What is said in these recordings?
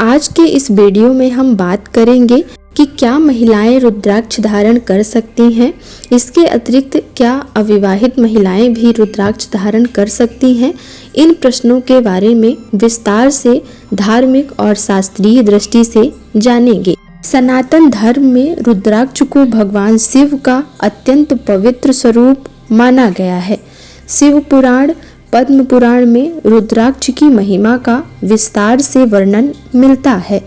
आज के इस वीडियो में हम बात करेंगे कि क्या महिलाएं रुद्राक्ष धारण कर सकती हैं। इसके अतिरिक्त क्या अविवाहित महिलाएं भी रुद्राक्ष धारण कर सकती हैं। इन प्रश्नों के बारे में विस्तार से धार्मिक और शास्त्रीय दृष्टि से जानेंगे। सनातन धर्म में रुद्राक्ष को भगवान शिव का अत्यंत पवित्र स्वरूप माना गया है। शिव पुराण, पद्म पुराण में रुद्राक्ष की महिमा का विस्तार से वर्णन मिलता है।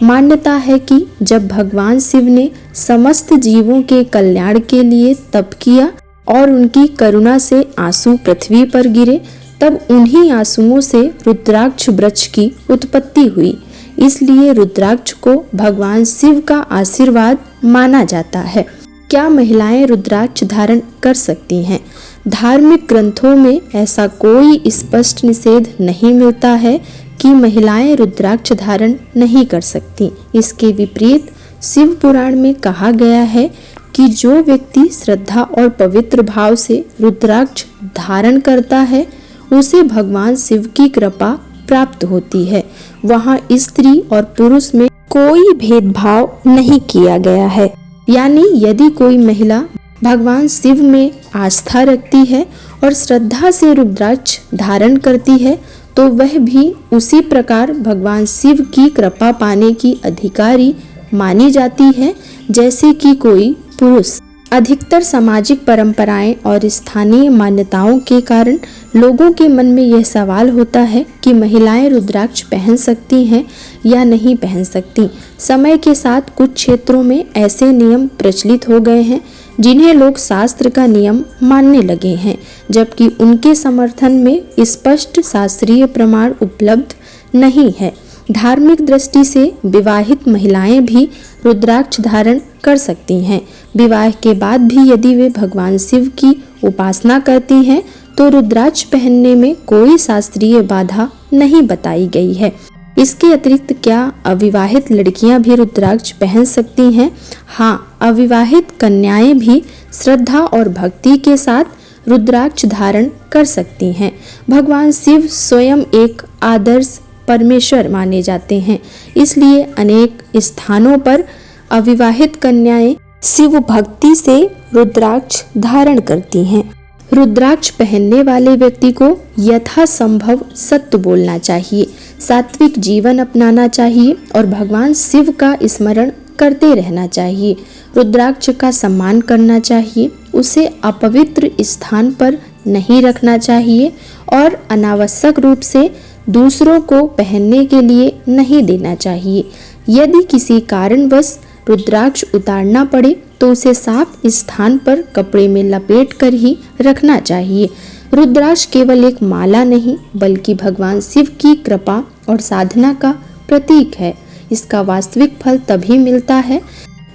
मान्यता है कि जब भगवान शिव ने समस्त जीवों के कल्याण के लिए तप किया और उनकी करुणा से आंसू पृथ्वी पर गिरे, तब उन्हीं आंसुओं से रुद्राक्ष वृक्ष की उत्पत्ति हुई। इसलिए रुद्राक्ष को भगवान शिव का आशीर्वाद माना जाता है। क्या महिलाएं रुद्राक्ष धारण कर सकती हैं? धार्मिक ग्रंथों में ऐसा कोई स्पष्ट निषेध नहीं मिलता है कि महिलाएं रुद्राक्ष धारण नहीं कर सकती। इसके विपरीत शिव पुराण में कहा गया है कि जो व्यक्ति श्रद्धा और पवित्र भाव से रुद्राक्ष धारण करता है उसे भगवान शिव की कृपा प्राप्त होती है। वहाँ स्त्री और पुरुष में कोई भेदभाव नहीं किया गया है। यानी यदि कोई महिला भगवान शिव में आस्था रखती है और श्रद्धा से रुद्राक्ष धारण करती है तो वह भी उसी प्रकार भगवान शिव की कृपा पाने की अधिकारी मानी जाती है जैसे कि कोई पुरुष। अधिकतर सामाजिक परंपराएं और स्थानीय मान्यताओं के कारण लोगों के मन में यह सवाल होता है कि महिलाएं रुद्राक्ष पहन सकती हैं या नहीं पहन सकती। समय के साथ कुछ क्षेत्रों में ऐसे नियम प्रचलित हो गए हैं जिन्हें लोग शास्त्र का नियम मानने लगे हैं, जबकि उनके समर्थन में स्पष्ट शास्त्रीय प्रमाण उपलब्ध नहीं है। धार्मिक दृष्टि से विवाहित महिलाएं भी रुद्राक्ष धारण कर सकती हैं। विवाह के बाद भी यदि वे भगवान शिव की उपासना करती हैं तो रुद्राक्ष पहनने में कोई शास्त्रीय बाधा नहीं बताई गई है। इसके अतिरिक्त क्या अविवाहित लड़कियां भी रुद्राक्ष पहन सकती हैं? हाँ, अविवाहित कन्याएं भी श्रद्धा और भक्ति के साथ रुद्राक्ष धारण कर सकती हैं। भगवान शिव स्वयं एक आदर्श परमेश्वर माने जाते हैं, इसलिए अनेक स्थानों पर अविवाहित कन्याएं शिव भक्ति से रुद्राक्ष धारण करती हैं। रुद्राक्ष पहनने वाले व्यक्ति को यथासंभव सत्य बोलना चाहिए, सात्विक जीवन अपनाना चाहिए और भगवान शिव का स्मरण करते रहना चाहिए। रुद्राक्ष का सम्मान करना चाहिए, उसे अपवित्र स्थान पर नहीं रखना चाहिए और अनावश्यक रूप से दूसरों को पहनने के लिए नहीं देना चाहिए। यदि किसी कारणवश रुद्राक्ष उतारना पड़े तो उसे साफ स्थान पर कपड़े में लपेट कर ही रखना चाहिए। रुद्राक्ष केवल एक माला नहीं बल्कि भगवान शिव की कृपा और साधना का प्रतीक है। इसका वास्तविक फल तभी मिलता है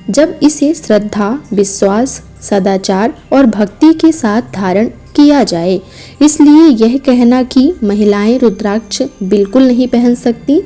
जब इसे श्रद्धा, विश्वास, सदाचार और भक्ति के साथ धारण किया जाए। इसलिए यह कहना कि महिलाएं रुद्राक्ष बिल्कुल नहीं पहन सकती,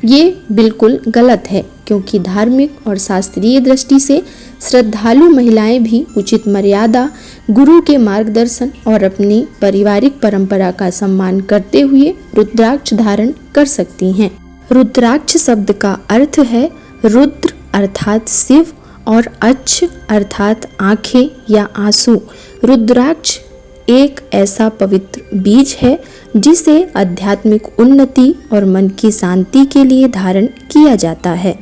ये बिल्कुल गलत है, क्योंकि धार्मिक और शास्त्रीय दृष्टि से श्रद्धालु महिलाएं भी उचित मर्यादा, गुरु के मार्गदर्शन और अपनी पारिवारिक परंपरा का सम्मान करते हुए रुद्राक्ष धारण कर सकती हैं। रुद्राक्ष शब्द का अर्थ है रुद्र अर्थात शिव और अक्ष अर्थात आंखें या आंसू। रुद्राक्ष एक ऐसा पवित्र बीज है जिसे आध्यात्मिक उन्नति और मन की शांति के लिए धारण किया जाता है।